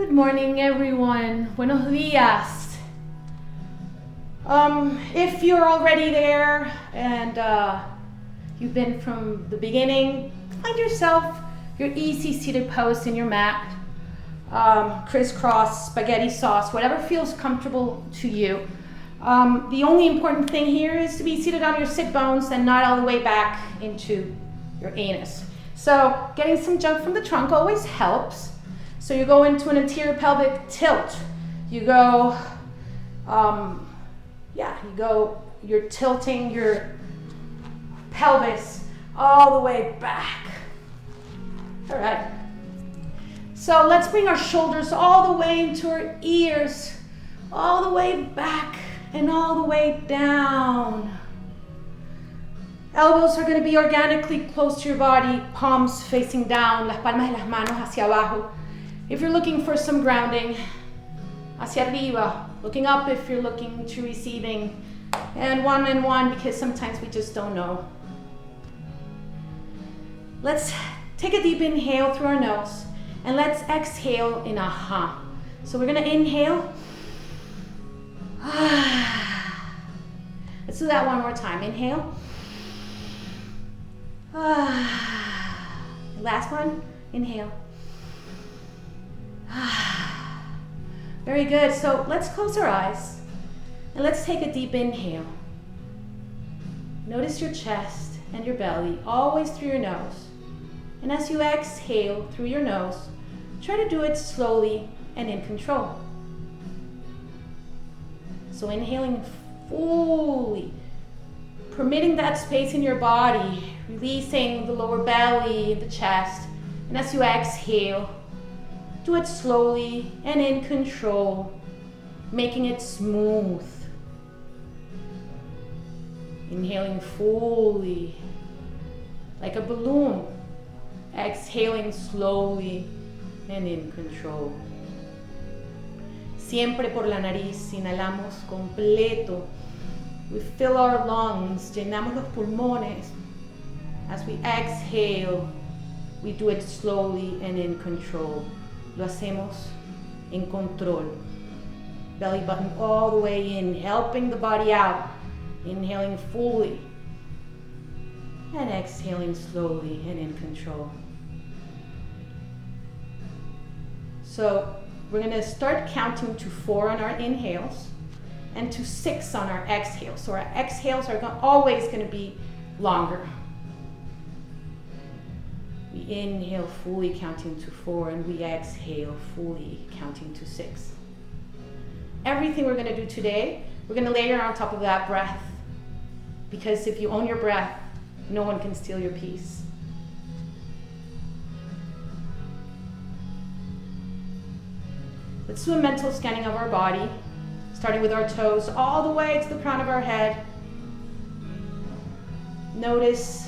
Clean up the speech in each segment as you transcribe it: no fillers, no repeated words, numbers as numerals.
Good morning, everyone. Buenos días. If you're already there and you've been from the beginning, find yourself your easy seated pose in your mat. Crisscross, spaghetti sauce, whatever feels comfortable to you. The only important thing here is to be seated on your sit bones and not all the way back into your anus. So getting some junk from the trunk always helps. So you go into an anterior pelvic tilt. You're tilting your pelvis all the way back. All right. So let's bring our shoulders all the way into our ears, all the way back and all the way down. Elbows are going to be organically close to your body, palms facing down, las palmas de las manos hacia abajo. If you're looking for some grounding, hacia arriba, looking up if you're looking to receiving, and one, because sometimes we just don't know. Let's take a deep inhale through our nose, and let's exhale in a ha. So we're gonna inhale. Let's do that one more time. Inhale. Last one, inhale. Very good. So let's close our eyes and let's take a deep inhale. Notice your chest and your belly always through your nose. And as you exhale through your nose, try to do it slowly and in control. So inhaling fully, permitting that space in your body, releasing the lower belly, the chest. And as you exhale, do it slowly and in control, making it smooth. Inhaling fully, like a balloon. Exhaling slowly and in control. Siempre por la nariz, inhalamos completo. We fill our lungs, llenamos los pulmones. As we exhale, we do it slowly and in control. Lo hacemos en control. Belly button all the way in, helping the body out. Inhaling fully. And exhaling slowly and in control. So we're going to start counting to 4 on our inhales and to 6 on our exhales. So our exhales are always going to be longer. We inhale fully counting to 4 and we exhale fully counting to 6. Everything we're going to do today, we're going to layer on top of that breath. Because if you own your breath, no one can steal your peace. Let's do a mental scanning of our body, starting with our toes all the way to the crown of our head. Notice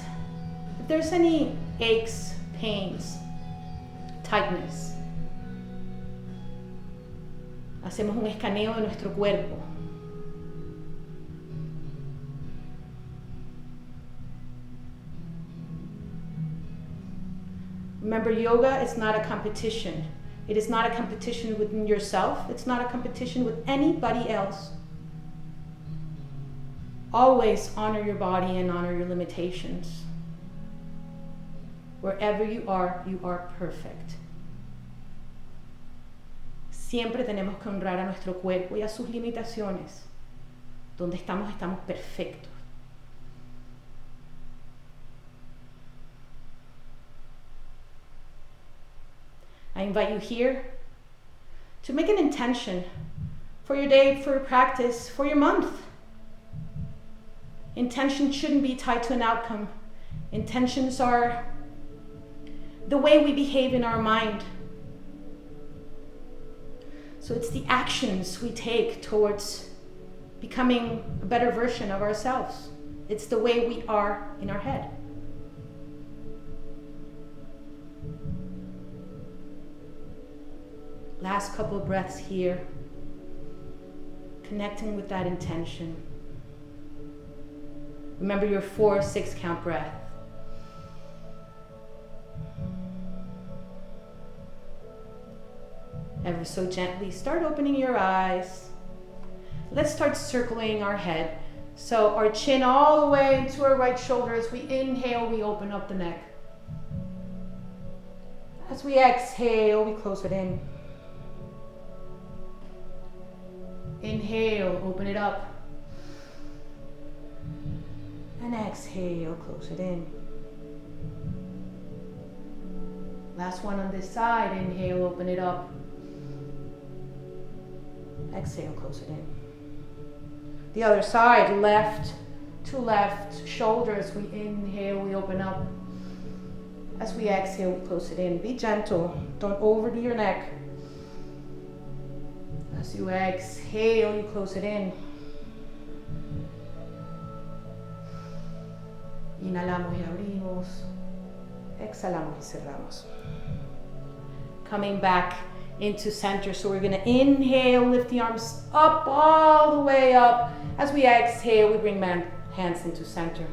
if there's any aches, pains, tightness. Hacemos un escaneo de nuestro cuerpo. Remember, yoga is not a competition. It is not a competition within yourself. It's not a competition with anybody else. Always honor your body and honor your limitations. Wherever you are perfect. Siempre tenemos que honrar a nuestro cuerpo y a sus limitaciones. Donde estamos perfectos. I invite you here to make an intention for your day, for your practice, for your month. Intention shouldn't be tied to an outcome. Intentions are the way we behave in our mind. So it's the actions we take towards becoming a better version of ourselves. It's the way we are in our head. Last couple of breaths here, connecting with that intention. Remember your 4-6 count breath. Ever so gently, start opening your eyes. Let's start circling our head. So our chin all the way into our right shoulder. As we inhale, we open up the neck. As we exhale, we close it in. Inhale, open it up. And exhale, close it in. Last one on this side. Inhale, open it up. Exhale, close it in. The other side, left to left, shoulders. We inhale, we open up. As we exhale, we close it in. Be gentle, don't overdo your neck. As you exhale, you close it in. Inhalamos y abrimos. Exhalamos y cerramos. Coming back into center. So we're going to inhale, lift the arms up, all the way up. As we exhale, we bring hands into center.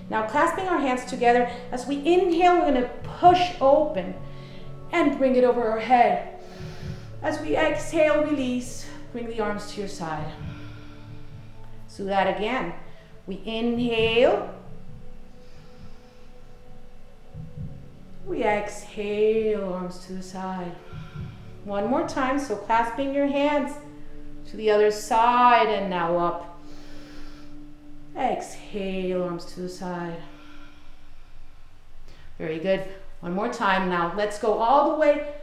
Now clasping our hands together, as we inhale, we're going to push open and bring it over our head. As we exhale, release, bring the arms to your side. So that again, we inhale, we exhale, arms to the side. One more time, so clasping your hands to the other side and now up. Exhale, arms to the side. Very good. One more time now. Let's go all the way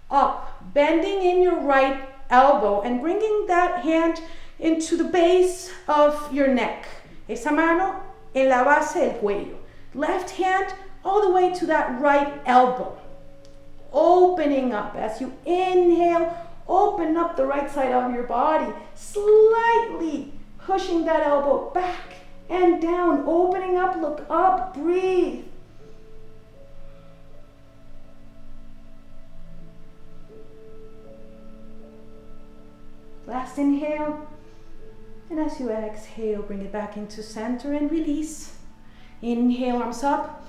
up, bending in your right elbow and bringing that hand into the base of your neck. Esa mano en la base del cuello. Left hand all the way to that right elbow. Opening up as you inhale, open up the right side of your body, slightly pushing that elbow back and down, opening up, look up, breathe. Last inhale, and as you exhale, bring it back into center and release. Inhale, arms up.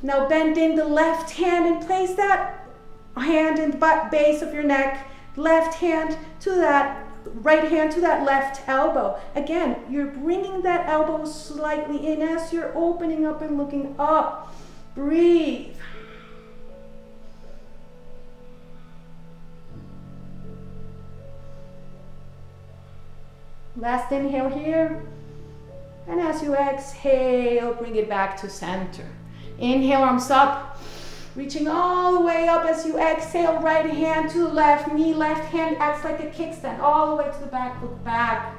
Now bend in the left hand and place that hand in the base of your neck. Left hand to that, right hand to that left elbow. Again, you're bringing that elbow slightly in as you're opening up and looking up. Breathe. Last inhale here. And as you exhale, bring it back to center. Inhale, arms up, reaching all the way up. As you exhale, right hand to the left knee, left hand acts like a kickstand, all the way to the back, look back.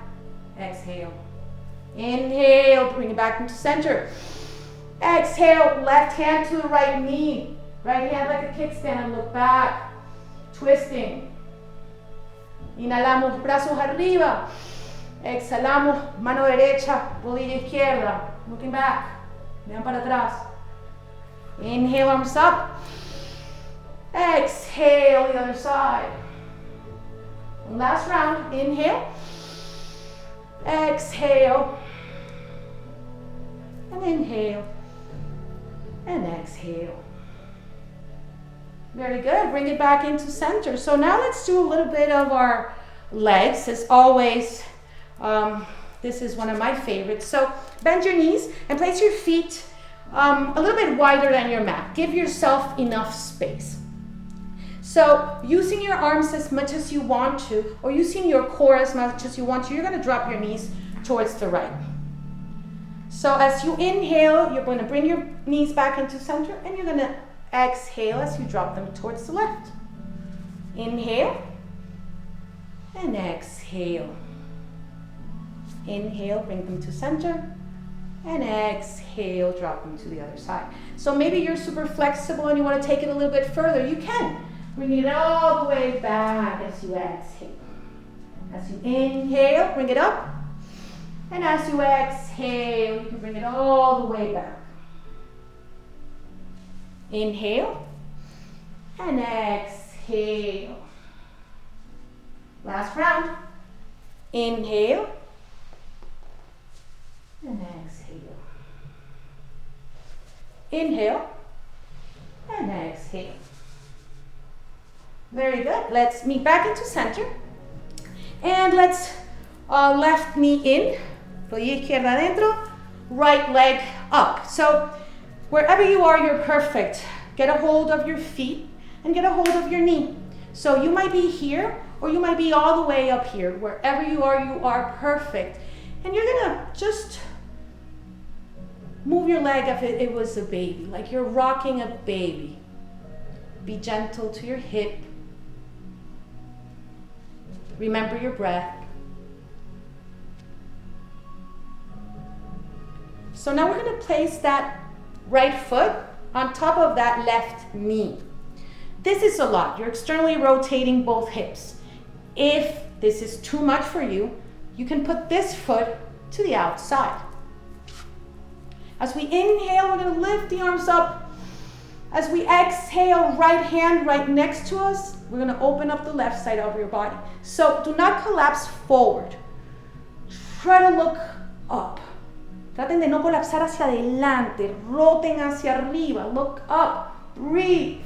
Exhale. Inhale, bring it back into center. Exhale, left hand to the right knee, right hand like a kickstand, and look back. Twisting. Inhalamos, brazos arriba. Exhalamos, mano derecha, rodilla izquierda. Looking back. Vean para atrás. Inhale, arms up. Exhale, the other side. One last round. Inhale. Exhale. And inhale. And exhale. Very good. Bring it back into center. So now let's do a little bit of our legs. As always, this is one of my favorites. So bend your knees and place your feet a little bit wider than your mat. Give yourself enough space. So using your arms as much as you want to, or using your core as much as you want to, you're going to drop your knees towards the right. So as you inhale, you're going to bring your knees back into center, and you're going to exhale as you drop them towards the left. Inhale and exhale. Inhale, bring them to center. And exhale, drop them to the other side. So maybe you're super flexible and you want to take it a little bit further. You can. Bring it all the way back as you exhale. As you inhale, bring it up. And as you exhale, you can bring it all the way back. Inhale. And exhale. Last round. Inhale. And exhale. Inhale and exhale. Very good. Let's meet back into center. And let's left knee in, rodilla izquierda adentro, right leg up. So wherever you are, you're perfect. Get a hold of your feet and get a hold of your knee. So you might be here or you might be all the way up here. Wherever you are perfect. And you're gonna just move your leg if it was a baby, like you're rocking a baby. Be gentle to your hip. Remember your breath. So now we're going to place that right foot on top of that left knee. This is a lot. You're externally rotating both hips. If this is too much for you, you can put this foot to the outside. As we inhale, we're going to lift the arms up. As we exhale, right hand right next to us, we're going to open up the left side of your body. So do not collapse forward. Try to look up. Traten de no colapsar hacia adelante. Roten hacia arriba. Look up. Breathe.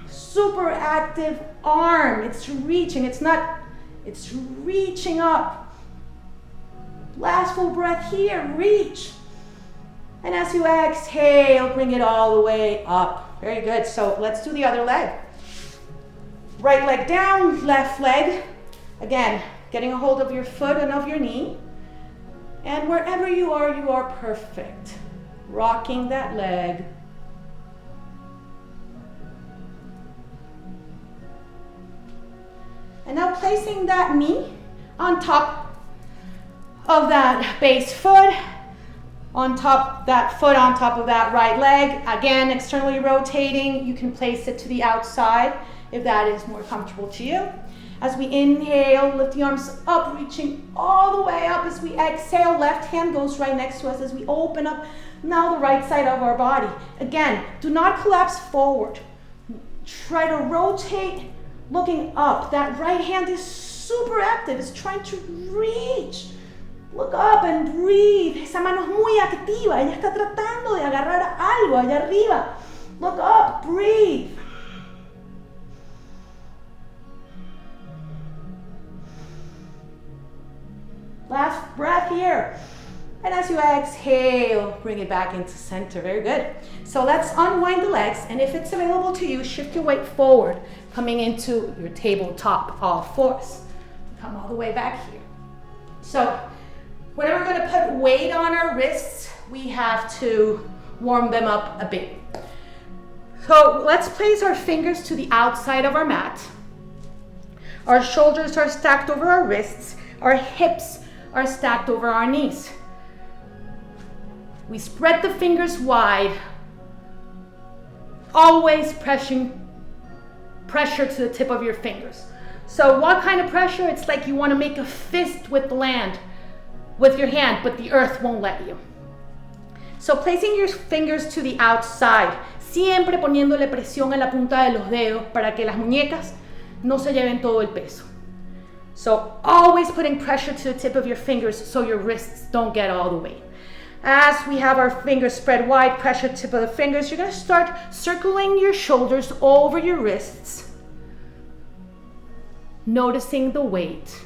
Super active arm. It's reaching. It's reaching up. Last full breath here. Reach. And as you exhale, bring it all the way up. Very good. So let's do the other leg. Right leg down, left leg. Again, getting a hold of your foot and of your knee. And wherever you are perfect. Rocking that leg. And now placing that knee on top of that base foot. On top, that foot on top of that right leg. Again, externally rotating. You can place it to the outside if that is more comfortable to you. As we inhale, lift the arms up, reaching all the way up. As we exhale, left hand goes right next to us as we open up now the right side of our body. Again, do not collapse forward. Try to rotate looking up. That right hand is super active. It's trying to reach. Look up and breathe. Esa mano es muy activa. Ella está tratando de agarrar algo allá arriba. Look up, breathe. Last breath here. And as you exhale, bring it back into center. Very good. So let's unwind the legs. And if it's available to you, shift your weight forward, coming into your tabletop, all fours. Come all the way back here. So whenever we're going to put weight on our wrists, we have to warm them up a bit. So let's place our fingers to the outside of our mat. Our shoulders are stacked over our wrists. Our hips are stacked over our knees. We spread the fingers wide, always pressure to the tip of your fingers. So what kind of pressure? It's like you want to make a fist with the land. With your hand, but the earth won't let you. So placing your fingers to the outside, siempre poniéndole presión a la punta de los dedos para que las muñecas no se lleven todo el peso. So always putting pressure to the tip of your fingers so your wrists don't get all the weight. As we have our fingers spread wide, pressure tip of the fingers, you're going to start circling your shoulders over your wrists, noticing the weight.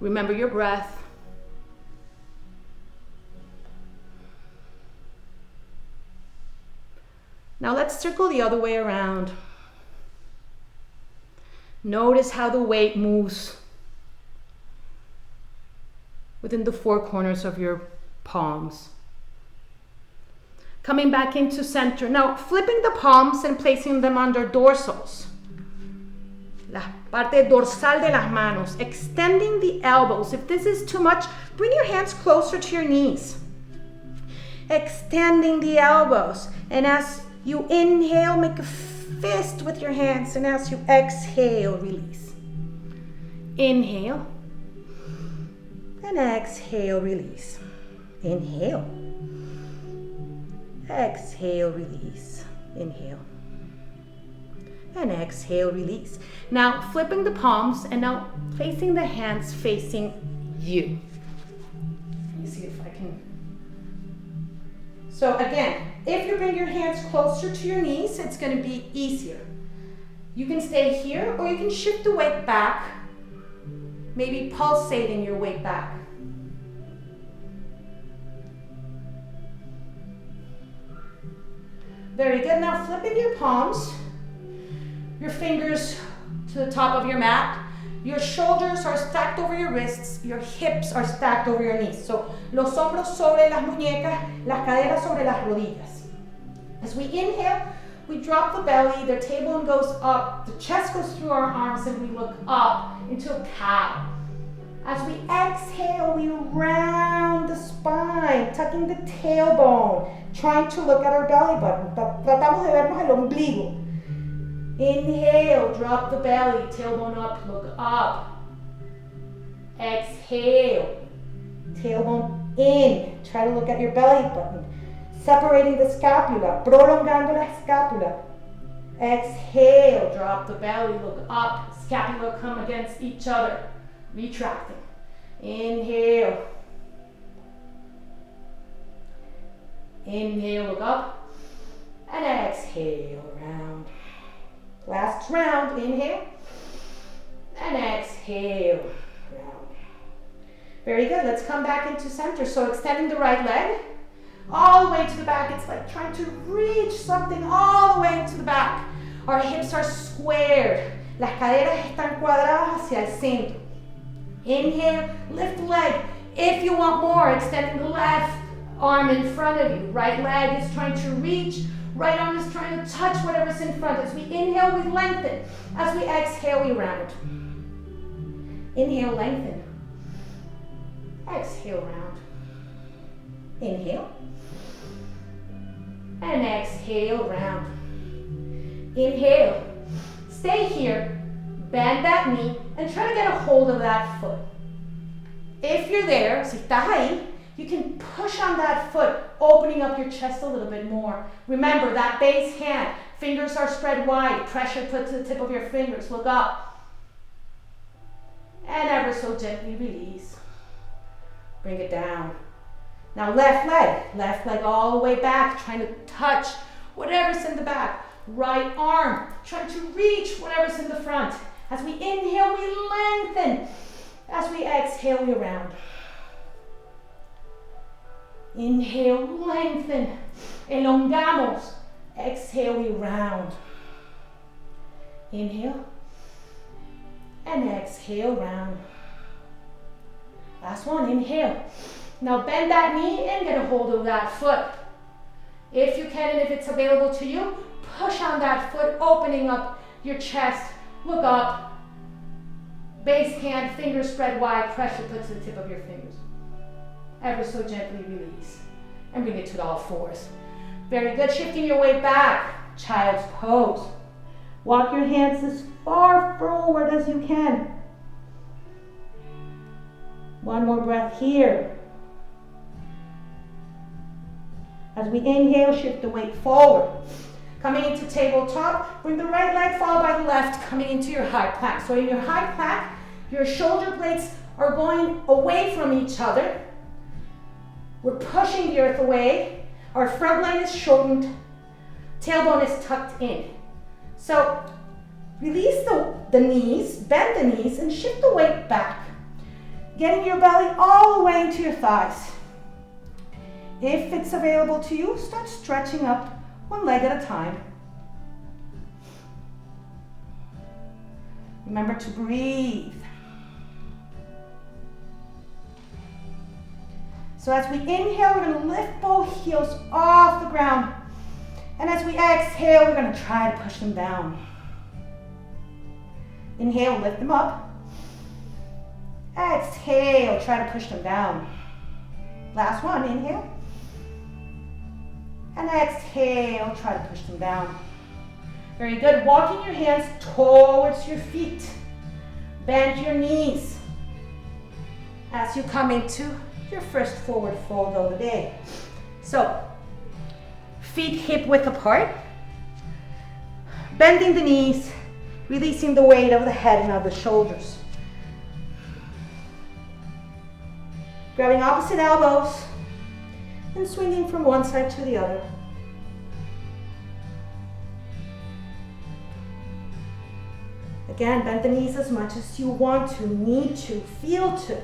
Remember your breath. Now let's circle the other way around. Notice how the weight moves within the four corners of your palms. Coming back into center. Now flipping the palms and placing them under dorsals. La parte dorsal de las manos. Extending the elbows. If this is too much, bring your hands closer to your knees. Extending the elbows. And as you inhale, make a fist with your hands. And as you exhale, release. Inhale. And exhale, release. Inhale. Exhale, release. Inhale. And exhale, release. Now flipping the palms and now placing the hands facing you. Let me see if I can. So again, If you bring your hands closer to your knees, it's going to be easier. You can stay here or you can shift the weight back, maybe pulsating your weight back. Very good. Now flipping your palms, your fingers to the top of your mat. Your shoulders are stacked over your wrists, your hips are stacked over your knees. So, los hombros sobre las muñecas, las caderas sobre las rodillas. As we inhale, we drop the belly, the tailbone goes up, the chest goes through our arms, and we look up into a cow. As we exhale, we round the spine, tucking the tailbone, trying to look at our belly button. Tratamos de vernos el ombligo. Inhale, drop the belly, tailbone up, look up. Exhale, tailbone in, try to look at your belly button. Separating the scapula, prolongando la scapula. Exhale, drop the belly, look up. Scapula come against each other, retracting. Inhale. Inhale, look up. And exhale, round. Last round, inhale. And exhale, round. Very good, let's come back into center. So extending the right leg all the way to the back. It's like trying to reach something all the way to the back. Our hips are squared. Las caderas están cuadradas hacia el centro. Inhale, lift the leg. If you want more, extending the left arm in front of you. Right leg is trying to reach. Right arm is trying to touch whatever's in front. As we inhale, we lengthen. As we exhale, we round. Inhale, lengthen. Exhale, round. Inhale. And exhale, round. Inhale. Stay here. Bend that knee and try to get a hold of that foot. If you're there, si estás ahí, you can push on that foot, opening up your chest a little bit more. Remember that base hand, fingers are spread wide, pressure put to the tip of your fingers, look up. And ever so gently release. Bring it down. Now left leg all the way back, trying to touch whatever's in the back. Right arm, trying to reach whatever's in the front. As we inhale, we lengthen. As we exhale, we round. Inhale, lengthen. Elongamos. Exhale, we round. Inhale. And exhale, round. Last one, inhale. Now bend that knee and get a hold of that foot. If you can and if it's available to you, push on that foot, opening up your chest. Look up. Base hand, fingers spread wide, pressure put to the tip of your fingers. Ever so gently release. And bring it to all fours. Very good. Shifting your weight back. Child's pose. Walk your hands as far forward as you can. One more breath here. As we inhale, shift the weight forward. Coming into tabletop, bring the right leg followed by the left, coming into your high plank. So in your high plank, your shoulder blades are going away from each other. We're pushing the earth away. Our front line is shortened. Tailbone is tucked in. So release the knees, bend the knees, and shift the weight back. Getting your belly all the way into your thighs. If it's available to you, start stretching up one leg at a time. Remember to breathe. So as we inhale, we're going to lift both heels off the ground. And as we exhale, we're going to try to push them down. Inhale, lift them up. Exhale, try to push them down. Last one, inhale. And exhale, try to push them down. Very good. Walking your hands towards your feet. Bend your knees as you come into your first forward fold of the day. So, feet hip width apart. Bending the knees, releasing the weight of the head and of the shoulders. Grabbing opposite elbows and swinging from one side to the other. Again, bend the knees as much as you want to, need to, feel to.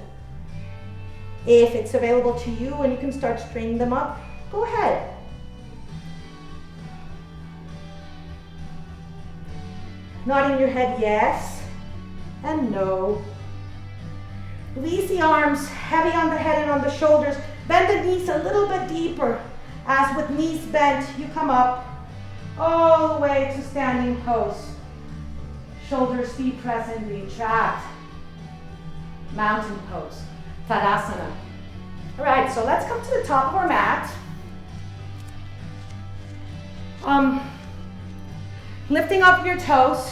If it's available to you and you can start straightening them up, go ahead. Nodding your head yes and no. Release the arms, heavy on the head and on the shoulders. Bend the knees a little bit deeper. As with knees bent, you come up all the way to standing pose. Shoulders, feet present, retract. Mountain pose, Tadasana. All right, so let's come to the top of our mat. Lifting up your toes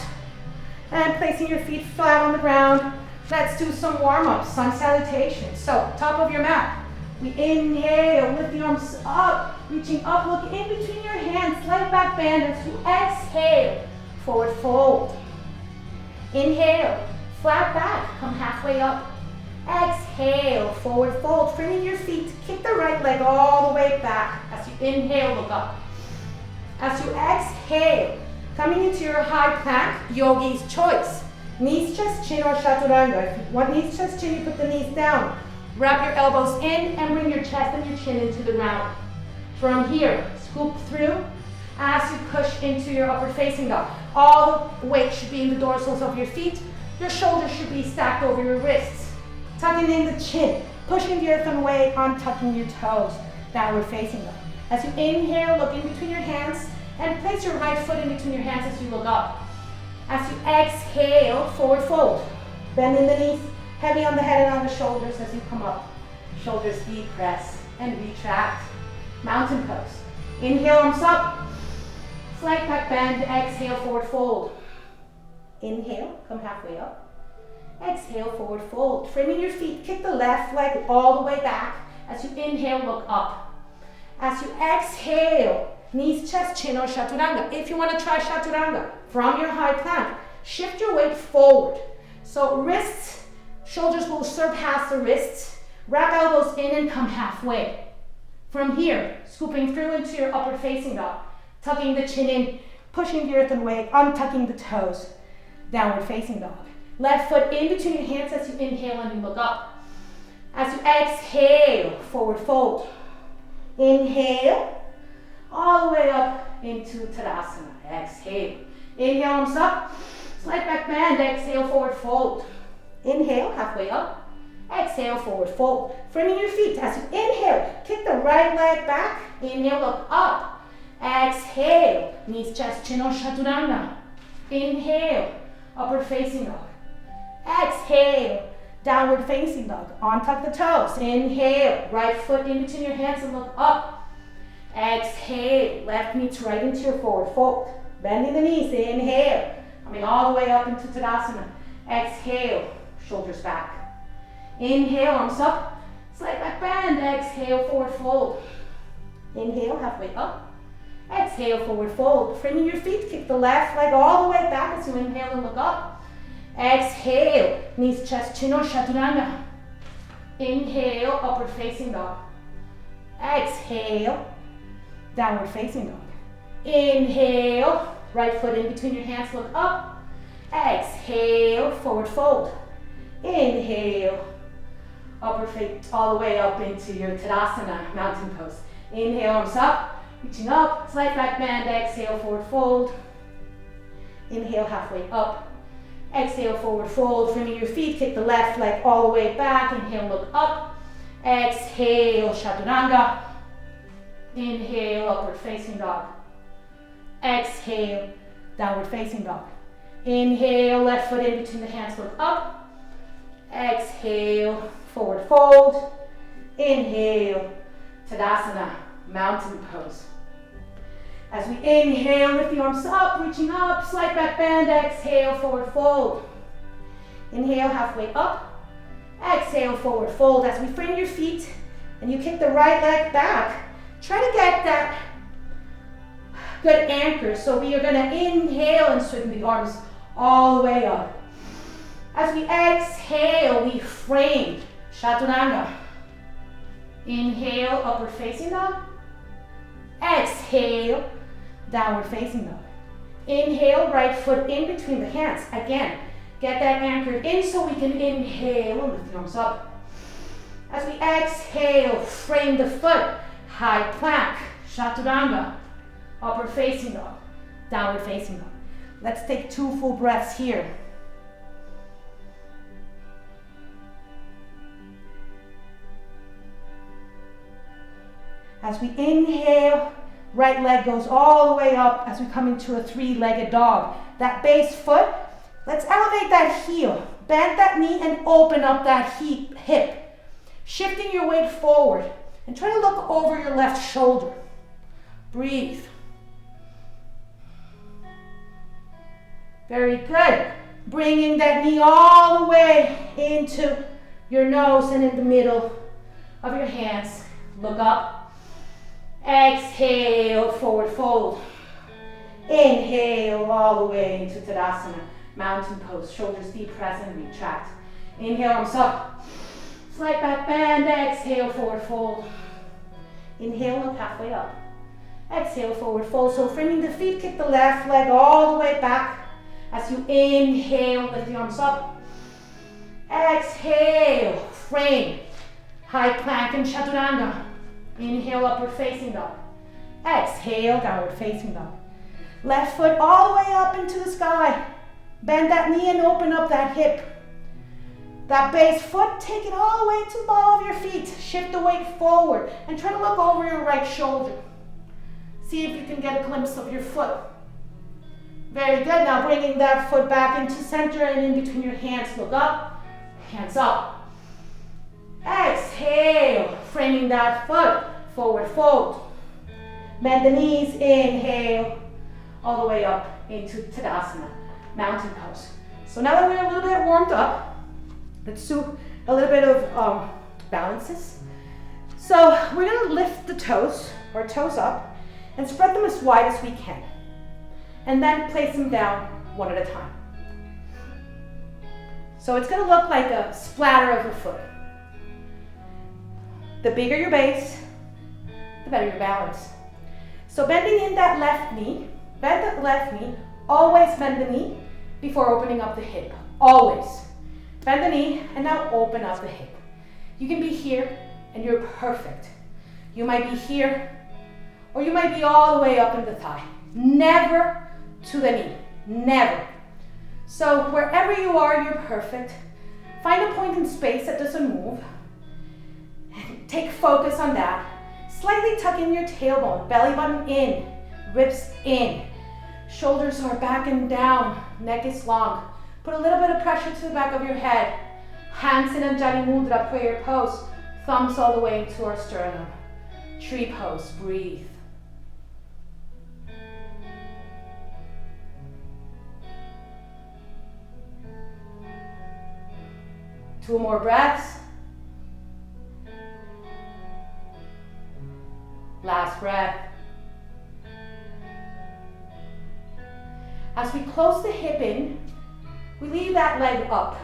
and placing your feet flat on the ground. Let's do some warm-ups, sun salutation. So, top of your mat. We inhale, lift the arms up, reaching up, look in between your hands, slight back bend as you exhale, forward fold. Inhale, flat back, come halfway up. Exhale, forward fold, framing your feet, kick the right leg all the way back. As you inhale, look up. As you exhale, coming into your high plank, yogi's choice. Knees, chest, chin, or chaturanga. If you want knees, chest, chin, you put the knees down. Wrap your elbows in and bring your chest and your chin into the ground. From here, scoop through as you push into your upward facing dog. All the weight should be in the dorsals of your feet. Your shoulders should be stacked over your wrists. Tucking in the chin, pushing the earth away, untucking your toes. Downward facing dog. As you inhale, look in between your hands and place your right foot in between your hands as you look up. As you exhale, forward fold. Bending the knees, heavy on the head and on the shoulders as you come up. Shoulders deep press and retract. Mountain pose. Inhale, arms up. Slight back bend, exhale, forward fold. Inhale, come halfway up. Exhale, forward fold. Framing your feet, kick the left leg all the way back. As you inhale, look up. As you exhale, knees, chest, chin, or chaturanga. If you want to try chaturanga, from your high plank, shift your weight forward. So wrists, shoulders will surpass the wrists. Wrap elbows in and come halfway. From here, scooping through into your upward facing dog. Tucking the chin in, pushing the earth away, untucking the toes. Downward facing dog. Left foot in between your hands as you inhale and you look up. As you exhale, forward fold. Inhale, all the way up into Tadasana. Exhale. Inhale, arms up. Slight back bend. Exhale, forward fold. Inhale, halfway up. Exhale, forward fold. Framing your feet. As you inhale, kick the right leg back. Inhale, look up. Exhale, knees, chest, chin, or chaturanga. Inhale, upward facing dog. Exhale, downward facing dog. Untuck the toes. Inhale, right foot in between your hands and look up. Exhale, left knee to right into your forward fold. Bending the knees, inhale. Coming all the way up into Tadasana. Exhale, shoulders back. Inhale, arms up. Slight back bend. Exhale, forward fold. Inhale, halfway up. Exhale, forward fold. Framing your feet, kick the left leg all the way back as you inhale and look up. Exhale, knees, chest, chin, or chaturanga. Inhale, upward facing dog. Exhale, downward facing dog. Inhale, right foot in between your hands, look up. Exhale, forward fold. Inhale, upward face all the way up into your Tadasana, mountain pose. Inhale, arms up, reaching up, slight back bend, exhale, forward fold. Inhale, halfway up. Exhale, forward fold, framing your feet, kick the left leg all the way back. Inhale, look up. Exhale, chaturanga. Inhale, upward facing dog. Exhale, downward facing dog. Inhale, left foot in between the hands, look up. Exhale, forward fold. Inhale, Tadasana, mountain pose. As we inhale, lift the arms up, reaching up, slight back bend, exhale, forward fold. Inhale, halfway up. Exhale, forward fold. As we frame your feet and you kick the right leg back, try to get that good anchor. So we are going to inhale and swing the arms all the way up. As we exhale, we frame chaturanga. Inhale, upward facing dog. Exhale, downward facing dog. Inhale, right foot in between the hands. Again, Get that anchored in so we can inhale and lift the arms up. As we exhale, frame the foot, high plank, chaturanga, upward facing dog, downward facing dog. Let's take 2 full breaths here. As we inhale, right leg goes all the way up as we come into a 3-legged dog. That base foot, let's elevate that heel. Bend that knee and open up that hip. Shifting your weight forward and try to look over your left shoulder. Breathe. Very good. Bringing that knee all the way into your nose and in the middle of your hands. Look up. Exhale, forward fold. Inhale all the way into Tadasana, mountain pose. Shoulders deep, press and retract. Inhale, arms up. Slight back bend. Exhale, forward fold. Inhale, look halfway up. Exhale, forward fold. So framing the feet, kick the left leg all the way back. As you inhale, lift the arms up. Exhale, frame. High plank and chaturanga. Inhale, upward facing dog. Exhale, downward facing dog. Left foot all the way up into the sky. Bend that knee and open up that hip. That base foot, take it all the way to the ball of your feet. Shift the weight forward and try to look over your right shoulder. See if you can get a glimpse of your foot. Very good. Now bringing that foot back into center and in between your hands. Look up, hands up. Exhale, framing that foot, forward fold. Bend the knees, inhale, all the way up into Tadasana, mountain pose. So now that we're a little bit warmed up, let's do a little bit of balances. So we're gonna lift the toes, or toes up, and spread them as wide as we can. And then place them down one at a time. So it's gonna look like a splatter of a foot. The bigger your base, the better your balance. So bending in that left knee, bend that left knee, always bend the knee before opening up the hip, always. Bend the knee and now open up the hip. You can be here and you're perfect. You might be here or you might be all the way up in the thigh. Never to the knee, never. So wherever you are, you're perfect. Find a point in space that doesn't move. Take focus on that. Slightly tuck in your tailbone, belly button in, ribs in. Shoulders are back and down, neck is long. Put a little bit of pressure to the back of your head. Hands in Anjali Mudra, prayer pose. Thumbs all the way into our sternum. Tree pose, breathe. Two more breaths. Last breath. As we close the hip in, we leave that leg up.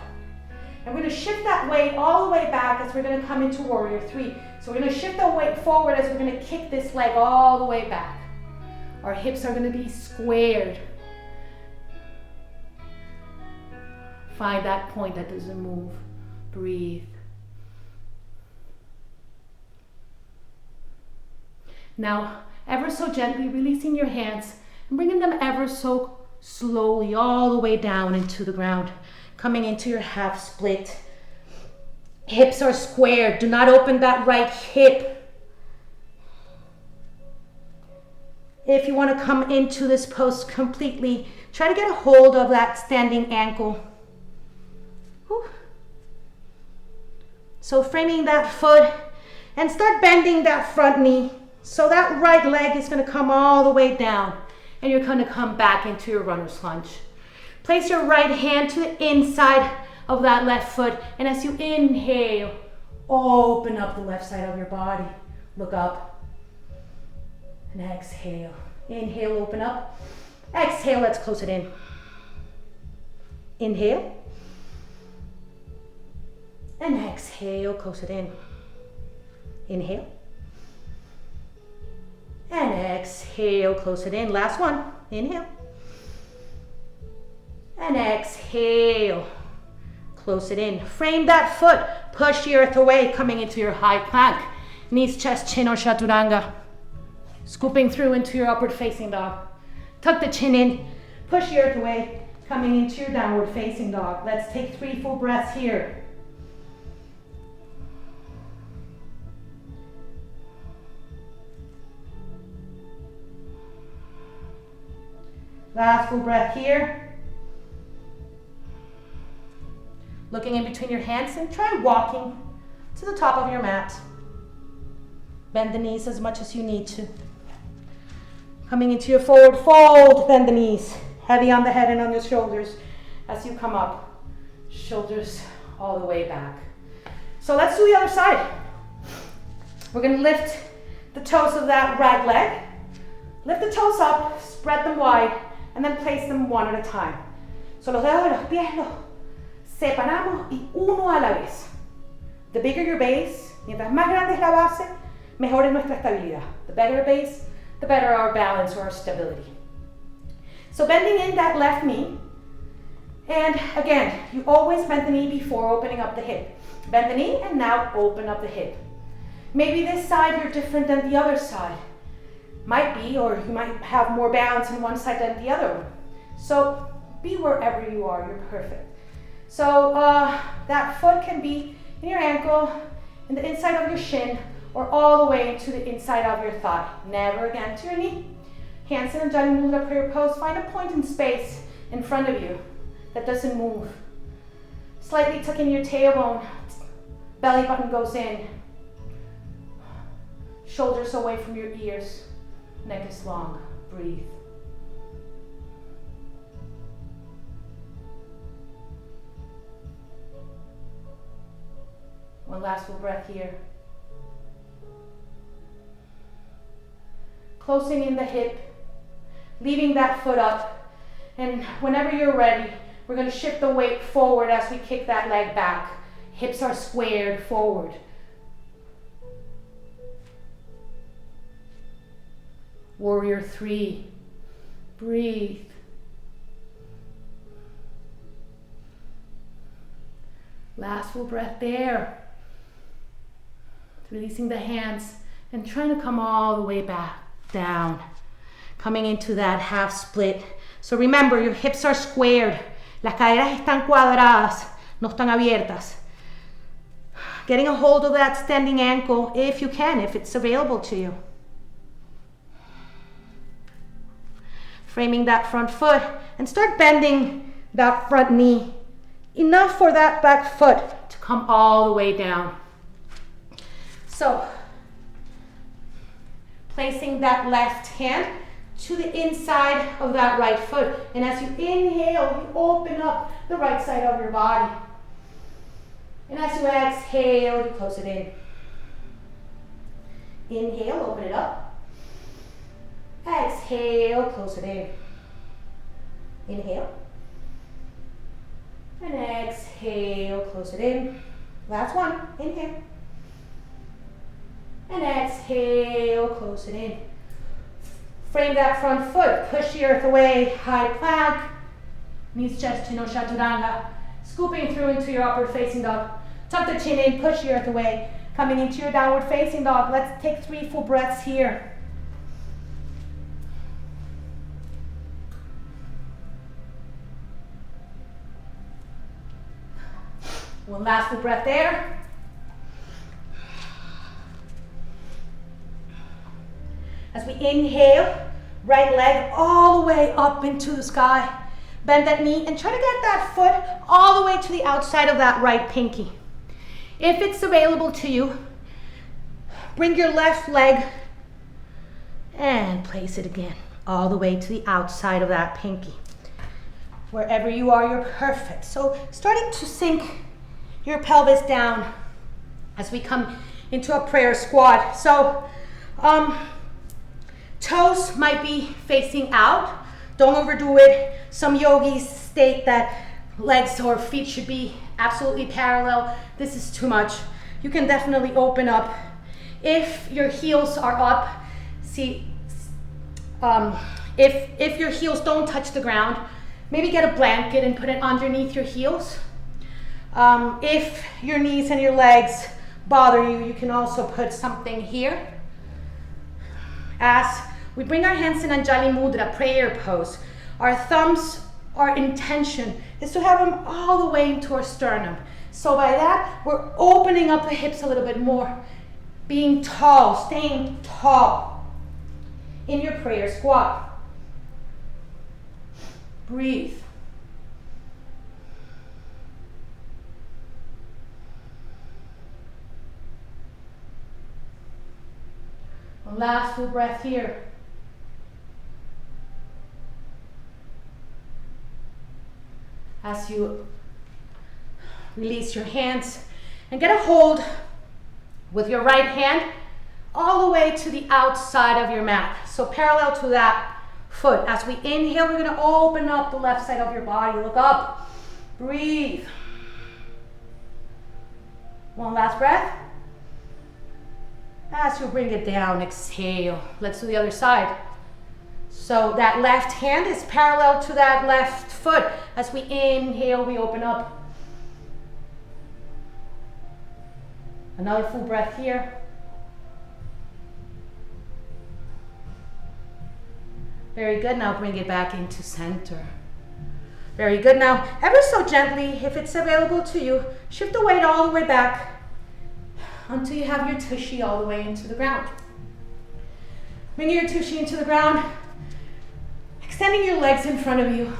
And we're going to shift that weight all the way back as we're going to come into Warrior 3. So we're going to shift the weight forward as we're going to kick this leg all the way back. Our hips are going to be squared. Find that point that doesn't move. Breathe. Now, ever so gently releasing your hands and bringing them ever so slowly all the way down into the ground, coming into your half split. Hips are squared. Do not open that right hip. If you want to come into this pose completely, try to get a hold of that standing ankle. Whew. So framing that foot and start bending that front knee. So that right leg is going to come all the way down and you're going to come back into your runner's lunge. Place your right hand to the inside of that left foot, and as you inhale, open up the left side of your body. Look up and exhale. Inhale, open up. Exhale, let's close it in. Inhale and exhale, close it in. Inhale. And exhale, close it in. Last one. Inhale. And exhale. Close it in. Frame that foot. Push the earth away, coming into your high plank. Knees, chest, chin, or chaturanga. Scooping through into your upward facing dog. Tuck the chin in. Push the earth away, coming into your downward facing dog. Let's take 3 full breaths here. Last full breath here. Looking in between your hands and try walking to the top of your mat. Bend the knees as much as you need to. Coming into your forward fold, bend the knees. Heavy on the head and on your shoulders as you come up. Shoulders all the way back. So let's do the other side. We're going to lift the toes of that right leg. Lift the toes up, spread them wide, and then place them one at a time. So los dedos de los pies los separamos y uno a la vez. The bigger your base, mientras más grande es la base, mejor es nuestra estabilidad. The better base, the better our balance or our stability. So bending in that left knee, and again, you always bend the knee before opening up the hip. Bend the knee and now open up the hip. Maybe this side you're different than the other side. Might be, or you might have more balance on one side than the other one. So be wherever you are, you're perfect. So that foot can be in your ankle, in the inside of your shin, or all the way to the inside of your thigh. Never again to your knee. Hands in a Jani Mudra prayer pose. Find a point in space in front of you that doesn't move. Slightly tuck in your tailbone. Belly button goes in. Shoulders away from your ears. Neck is long. Breathe. One last full breath here. Closing in the hip. Leaving that foot up, and whenever you're ready, we're going to shift the weight forward as we kick that leg back. Hips are squared forward. Warrior 3. Breathe. Last full breath there. Releasing the hands and trying to come all the way back down. Coming into that half split. So remember, your hips are squared. Las caderas están cuadradas, no están abiertas. Getting a hold of that standing ankle if you can, if it's available to you. Framing that front foot and start bending that front knee. Enough for that back foot to come all the way down. So, placing that left hand to the inside of that right foot. And as you inhale, you open up the right side of your body. And as you exhale, you close it in. Inhale, open it up. Exhale, close it in. Inhale. And exhale, close it in. Last one, inhale. And exhale, close it in. Frame that front foot, push the earth away, high plank, knees, chest, chin, or chaturanga. Scooping through into your upward facing dog. Tuck the chin in, push the earth away. Coming into your downward facing dog. Let's take 3 full breaths here. One last full breath there. As we inhale, right leg all the way up into the sky. Bend that knee and try to get that foot all the way to the outside of that right pinky. If it's available to you, bring your left leg and place it again all the way to the outside of that pinky. Wherever you are, you're perfect. So starting to sink your pelvis down as we come into a prayer squat. So toes might be facing out. Don't overdo it. Some yogis state that legs or feet should be absolutely parallel. This is too much. You can definitely open up. If your heels are up, see, if your heels don't touch the ground, maybe get a blanket and put it underneath your heels. If your knees and your legs bother you, you can also put something here. As we bring our hands in Anjali Mudra, prayer pose, our thumbs, our intention is to have them all the way into our sternum. So by that, we're opening up the hips a little bit more, being tall, staying tall in your prayer squat. Breathe. One last full breath here. As you release your hands and get a hold with your right hand all the way to the outside of your mat. So parallel to that foot. As we inhale, we're going to open up the left side of your body. Look up. Breathe. One last breath. As you bring it down, exhale. Let's do the other side. So that left hand is parallel to that left foot. As we inhale, we open up. Another full breath here. Very good. Now bring it back into center. Very good. Now, ever so gently, if it's available to you, shift the weight all the way back until you have your tushy all the way into the ground. Bring your tushy into the ground, extending your legs in front of you,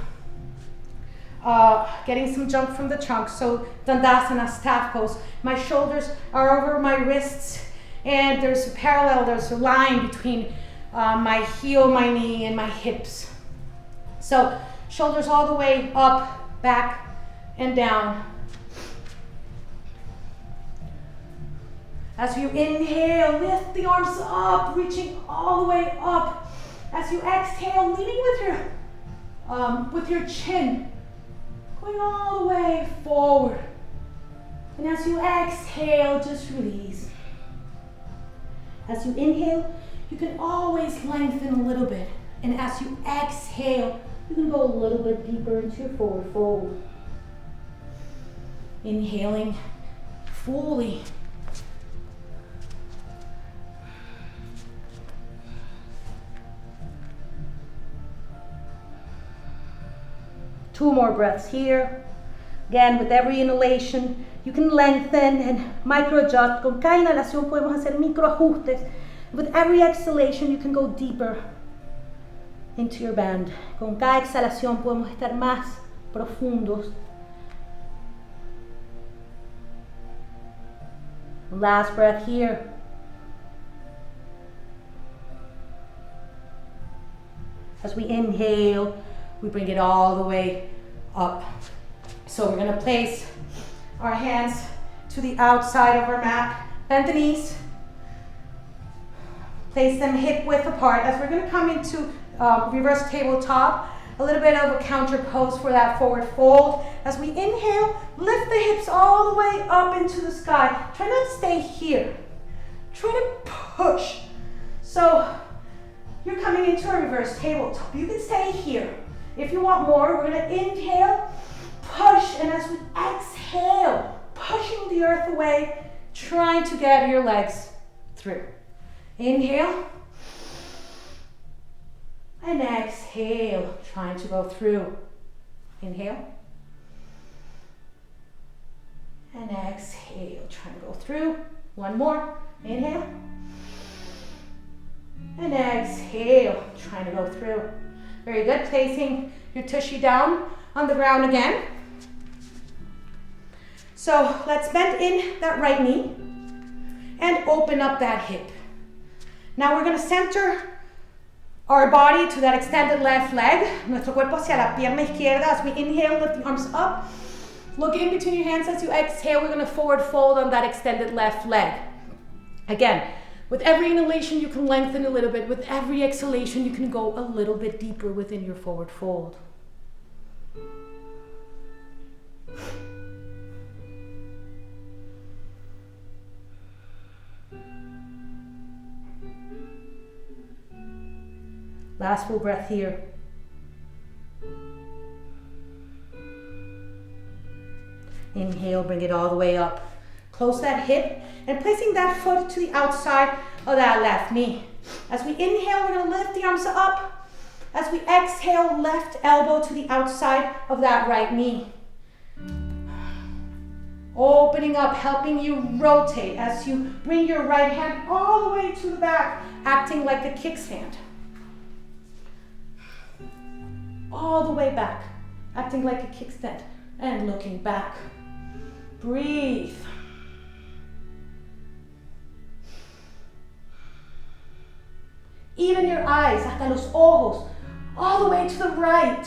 getting some jump from the trunk. So Dandasana, staff pose. My shoulders are over my wrists, and there's a parallel, there's a line between my heel, my knee, and my hips. So shoulders all the way up, back, and down. As you inhale, lift the arms up, reaching all the way up. As you exhale, leaning with your chin, going all the way forward. And as you exhale, just release. As you inhale, you can always lengthen a little bit. And as you exhale, you can go a little bit deeper into your forward fold. Inhaling fully. Two more breaths here. Again, with every inhalation, you can lengthen and micro-adjust. Con cada inhalación podemos hacer microajustes. With every exhalation, you can go deeper into your band. Con cada exhalación podemos estar más profundos. Last breath here. As we inhale, we bring it all the way up. So we're going to place our hands to the outside of our mat. Bend the knees. Place them hip width apart as we're going to come into reverse tabletop. A little bit of a counter pose for that forward fold. As we inhale, lift the hips all the way up into the sky. Try not to stay here. Try to push. So you're coming into a reverse tabletop. You can stay here. If you want more, we're going to inhale, push, and as we exhale, pushing the earth away, trying to get your legs through. Inhale, and exhale, trying to go through. Inhale, and exhale, trying to go through. One more. Inhale, and exhale, trying to go through. Very good. Placing your tushy down on the ground again. So let's bend in that right knee and open up that hip. Now we're going to center our body to that extended left leg. Nuestro cuerpo hacia la pierna izquierda. As we inhale, lift the arms up. Look in between your hands as you exhale. We're going to forward fold on that extended left leg. Again, with every inhalation, you can lengthen a little bit. With every exhalation, you can go a little bit deeper within your forward fold. Last full breath here. Inhale, bring it all the way up. Close that hip and placing that foot to the outside of that left knee. As we inhale, we're going to lift the arms up. As we exhale, left elbow to the outside of that right knee. Opening up, helping you rotate as you bring your right hand all the way to the back, acting like a kickstand. All the way back, acting like a kickstand and looking back. Breathe. Even your eyes, hasta los ojos, all the way to the right.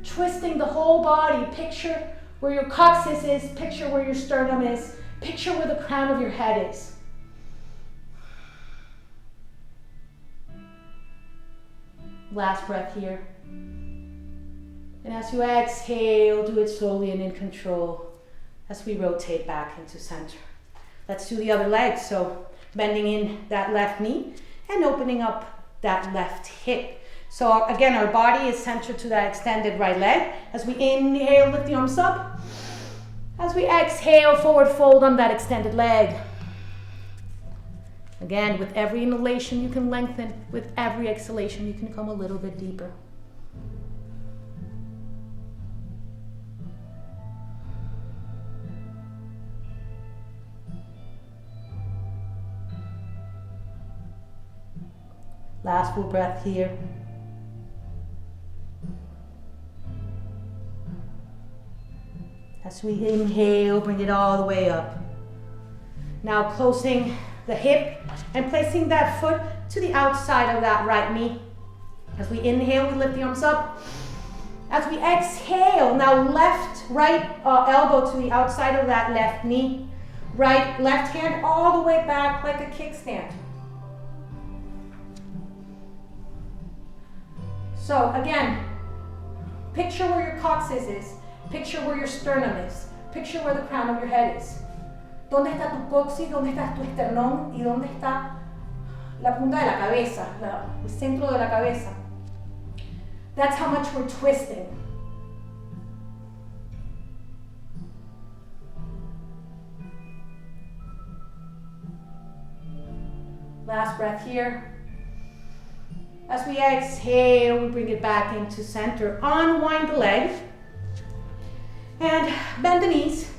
Twisting the whole body. Picture where your coccyx is, picture where your sternum is, picture where the crown of your head is. Last breath here. And as you exhale, do it slowly and in control as we rotate back into center. Let's do the other leg. So bending in that left knee and opening up that left hip. So again, our body is centered to that extended right leg. As we inhale, lift the arms up. As we exhale, forward fold on that extended leg. Again, with every inhalation you can lengthen. With every exhalation you can come a little bit deeper. Last full breath here. As we inhale, bring it all the way up. Now closing the hip and placing that foot to the outside of that right knee. As we inhale, we lift the arms up. As we exhale, now right elbow to the outside of that left knee. Left hand all the way back like a kickstand. So again, picture where your coccyx is, picture where your sternum is, picture where the crown of your head is. ¿Dónde está tu coxis? ¿Dónde está tu esternón? ¿Y dónde está la punta de la cabeza, el centro de la cabeza? That's how much we're twisting. Last breath here. As we exhale, we bring it back into center. Unwind the leg and bend the knees.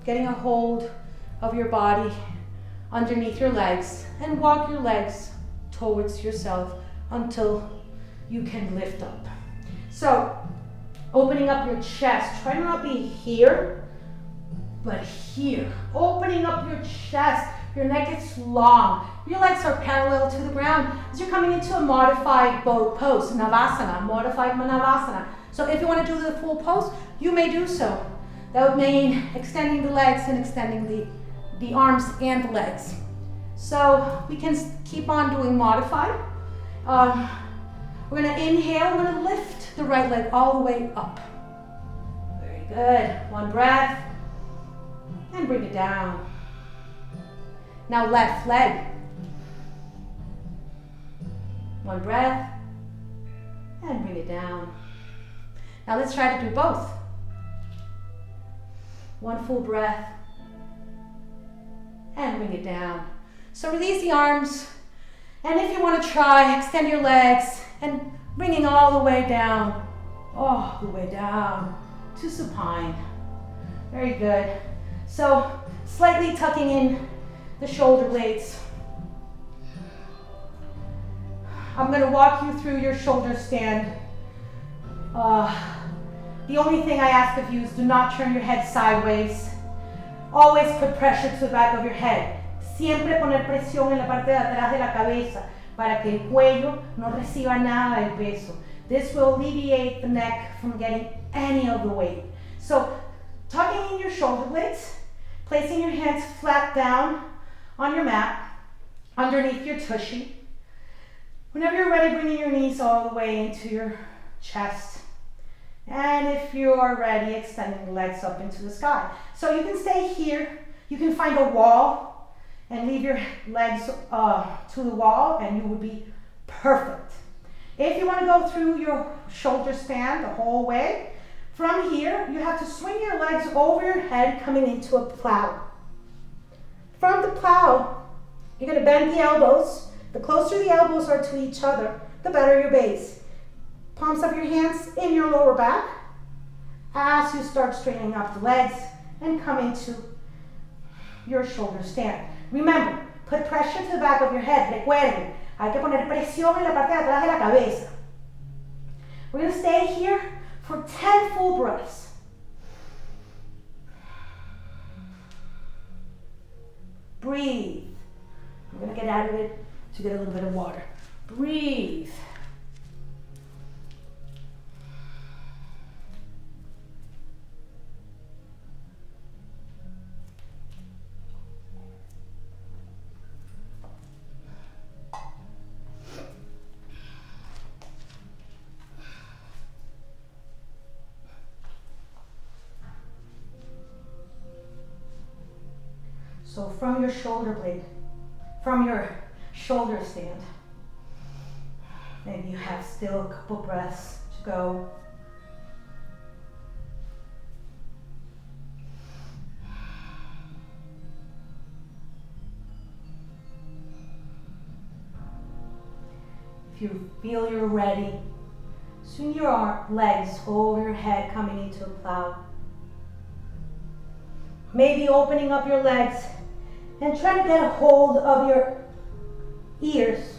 Getting a hold of your body underneath your legs and walk your legs towards yourself until you can lift up. So, opening up your chest. Try to not be here, but here. Opening up your chest. Your neck is long. Your legs are parallel to the ground as you're coming into a modified boat pose, Navasana, modified Navasana. So if you want to do the full pose, you may do so. That would mean extending the legs and extending the arms and the legs. So we can keep on doing modified. We're going to inhale, we're going to lift the right leg all the way up. Very good. One breath and bring it down. Now left leg. One breath and bring it down. Now let's try to do both. One full breath and bring it down. So release the arms, and if you want to try, extend your legs and bringing all the way down to supine. Very good. So slightly tucking in the shoulder blades. I'm going to walk you through your shoulder stand. The only thing I ask of you is do not turn your head sideways. Always put pressure to the back of your head. Siempre poner presión en la parte de atrás de la cabeza para que el cuello no reciba nada del peso. This will alleviate the neck from getting any of the weight. So, tucking in your shoulder blades, placing your hands flat down on your mat, underneath your tushy. Whenever you're ready, bringing your knees all the way into your chest. And if you are ready, extending the legs up into the sky. So you can stay here. You can find a wall and leave your legs to the wall, and you will be perfect. If you want to go through your shoulder span the whole way, From here, you have to swing your legs over your head, coming into a plow. From the plow, you're going to bend the elbows. The closer the elbows are to each other, the better your base. Palms of your hands in your lower back as you start straightening up the legs and come into your shoulder stand. Remember, put pressure to the back of your head. Recuerden, hay que poner presión en la parte de atrás de la cabeza. We're going to stay here for 10 full breaths. Breathe. I'm going to get out of it to get a little bit of water. Breathe. So from your shoulder blade, from your shoulder stand, maybe you have still a couple breaths to go. If you feel you're ready, swing your legs over your head, coming into a plow. Maybe opening up your legs and try to get a hold of your ears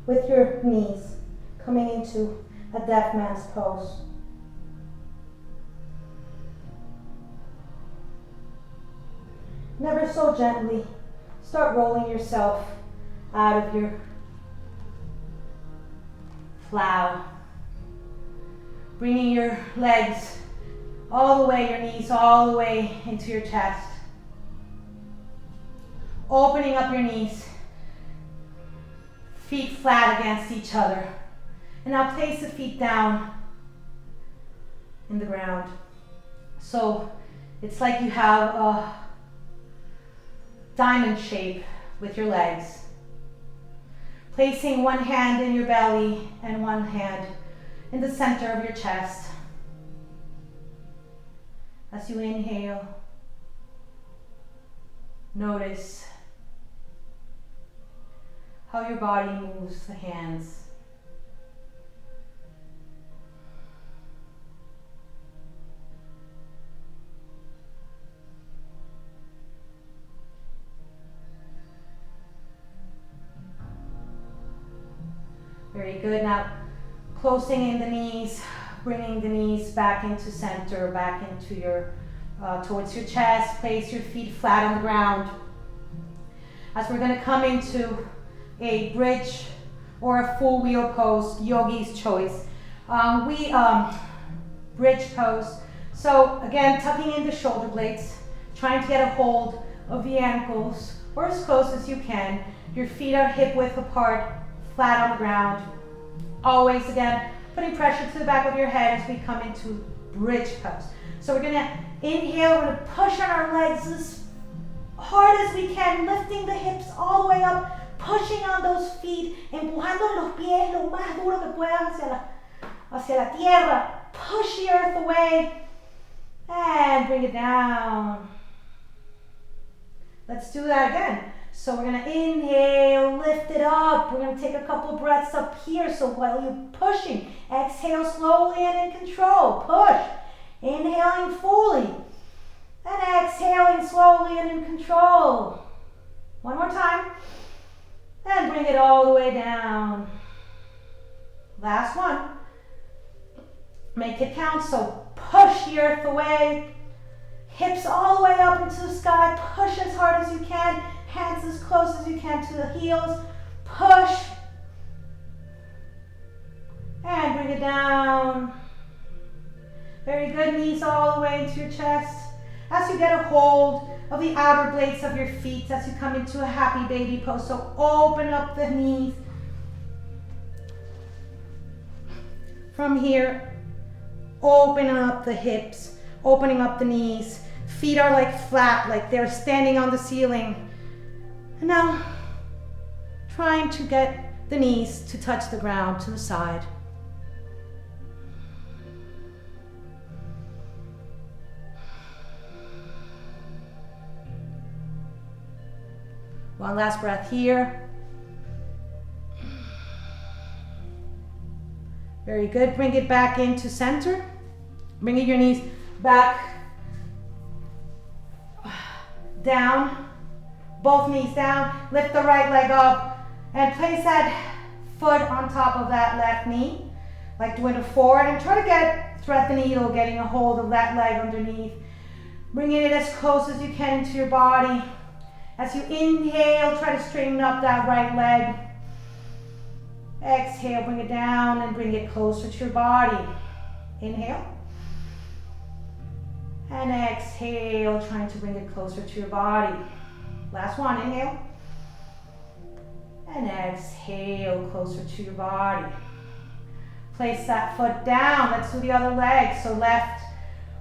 with your knees, coming into a deaf man's pose. Never so gently, start rolling yourself out of your plow. Bringing your legs all the way, your knees all the way into your chest. Opening up your knees, feet flat against each other. And now place the feet down in the ground. So it's like you have a diamond shape with your legs. Placing one hand in your belly and one hand in the center of your chest. As you inhale, notice how your body moves the hands. Very good. Now, closing in the knees, bringing the knees back into center, back into your, towards your chest. Place your feet flat on the ground. As we're going to come into a bridge or a full wheel pose, yogi's choice. Bridge pose. So again, tucking in the shoulder blades, trying to get a hold of the ankles or as close as you can. Your feet are hip width apart, flat on the ground. Always, again, putting pressure to the back of your head as we come into bridge pose. So we're gonna inhale, we're gonna push on our legs as hard as we can, lifting the hips all the way up, pushing on those feet, empujando los pies lo más duro que puedas hacia la tierra. Push the earth away and bring it down. Let's do that again. So we're gonna inhale, lift it up. We're gonna take a couple breaths up here. So while you're pushing, exhale slowly and in control. Push, inhaling fully, and exhaling slowly and in control. One more time. And bring it all the way down. Last one. Make it count. So push the earth away. Hips all the way up into the sky. Push as hard as you can. Hands as close as you can to the heels. Push. And bring it down. Very good. Knees all the way into your chest. As you get a hold of the outer blades of your feet as you come into a happy baby pose. So open up the knees. From here, open up the hips, opening up the knees. Feet are like flat, like they're standing on the ceiling. And now, trying to get the knees to touch the ground to the side. One last breath here. Very good. Bring it back into center. Bringing your knees back, down, both knees down. Lift the right leg up and place that foot on top of that left knee, like doing a forward, and try to thread the needle, getting a hold of that leg underneath. Bringing it as close as you can into your body. As you inhale, try to straighten up that right leg. Exhale, bring it down and bring it closer to your body. Inhale. And exhale, trying to bring it closer to your body. Last one, inhale. And exhale, closer to your body. Place that foot down. Let's do the other leg. So left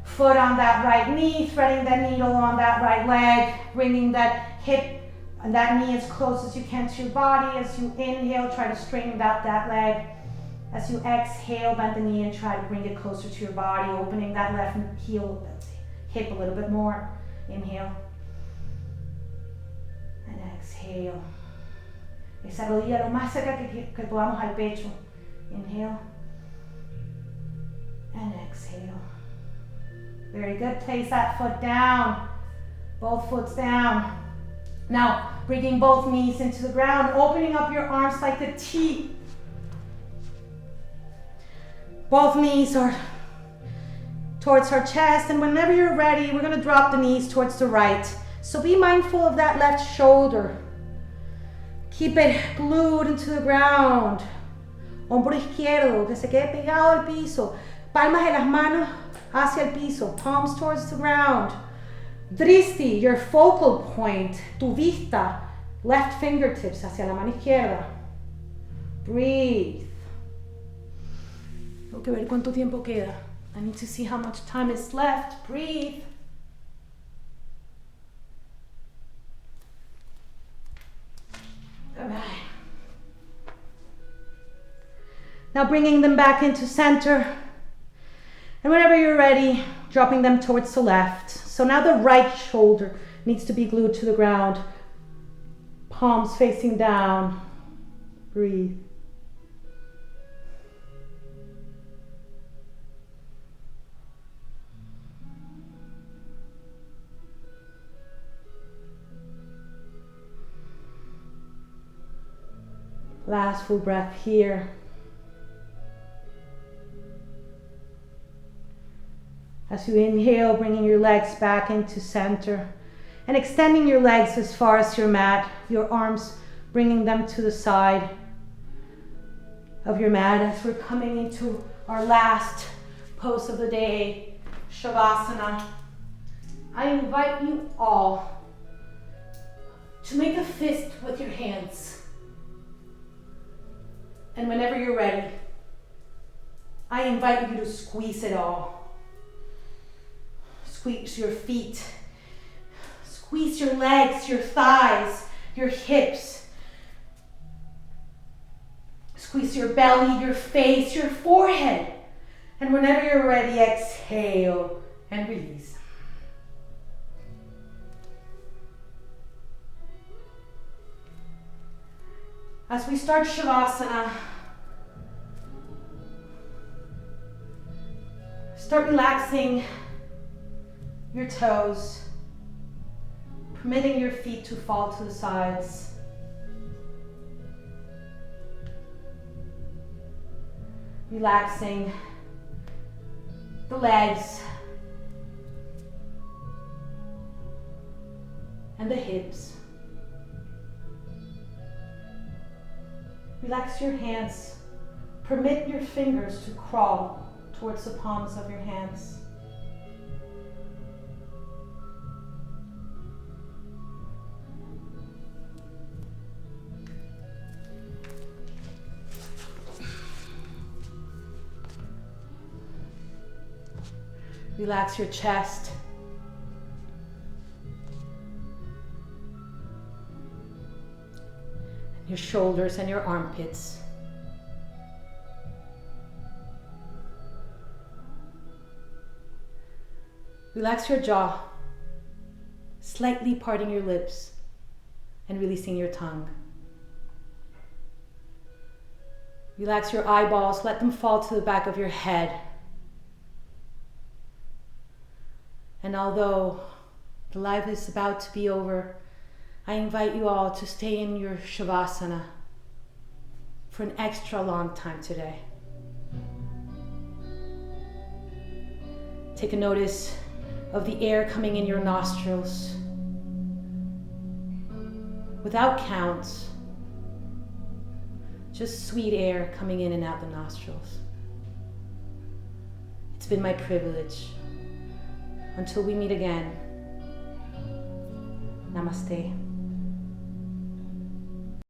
foot on that right knee, threading that needle on that right leg, bringing that hip and that knee as close as you can to your body. As you inhale, try to straighten out that leg. As you exhale, bend the knee and try to bring it closer to your body, opening that left hip a little bit more. Inhale. And exhale. Esa rodilla lo más cerca que podamos al pecho. Inhale. And exhale. Very good. Place that foot down. Both foots down. Now, bringing both knees into the ground, opening up your arms like a T. Both knees are towards our chest, and whenever you're ready, we're going to drop the knees towards the right. So be mindful of that left shoulder. Keep it glued into the ground. Hombro izquierdo, que se quede pegado al piso. Palmas de las manos hacia el piso. Palms towards the ground. Dristi, your focal point. Tu vista. Left fingertips hacia la mano izquierda. Breathe. Tengo que ver cuánto tiempo queda. I need to see how much time is left. Breathe. All right. Now bringing them back into center. And whenever you're ready, dropping them towards the left. So now the right shoulder needs to be glued to the ground. Palms facing down. Breathe. Last full breath here. As you inhale, bringing your legs back into center and extending your legs as far as your mat, your arms bringing them to the side of your mat as we're coming into our last pose of the day, Shavasana. I invite you all to make a fist with your hands. And whenever you're ready, I invite you to squeeze it all. Squeeze your feet. Squeeze your legs, your thighs, your hips. Squeeze your belly, your face, your forehead. And whenever you're ready, exhale and release. As we start Shavasana, start relaxing your toes, permitting your feet to fall to the sides. Relaxing the legs and the hips. Relax your hands. Permit your fingers to crawl towards the palms of your hands. Relax your chest. Your shoulders and your armpits. Relax your jaw, slightly parting your lips. and releasing your tongue. Relax your eyeballs, let them fall to the back of your head. And although the live is about to be over, I invite you all to stay in your Shavasana for an extra long time today. Take a notice of the air coming in your nostrils without counts, just sweet air coming in and out the nostrils. It's been my privilege. Until we meet again, namaste.